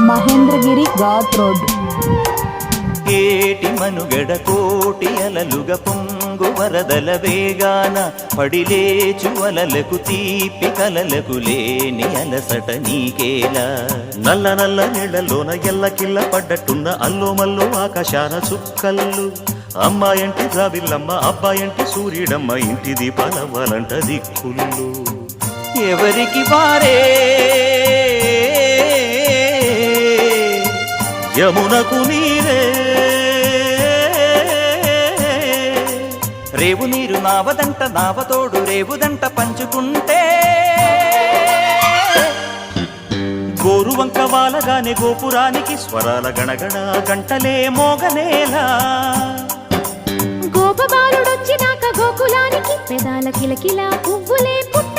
Mahendragiri ghat road. ఏటి మనుగడ కోటి అలలుగా పొంగు వరదల వేగాన పడిలేచు అలలకు తీపి కలలకు లేని అలసట నీకేలా. నల్ల నల్ల నీళ్లలోన ఎల్లకిల్ల పడ్డట్టున్న అల్లో మల్లో ఆకాశాన చుక్కల్లు. అమ్మాయంటి ద్రావిల్లమ్మ అబ్బాయంటి సూర్యుడమ్మ ఇంటి దీపాలవ్వాలంట దిక్కుళ్ళు. ఎవరికి వారే యమునకు నీరే రేవు నీరు నావదంట నావతోడు రేవుదంట పంచుకుంటే. గోరువంక వాలగానే గోపురానికి స్వరాల గణగణ గంటలే మోగనేలా. గోపబాలుడొచ్చినాక గోకులానికి పెదాల కిలకిల పువ్వులే పుట్ట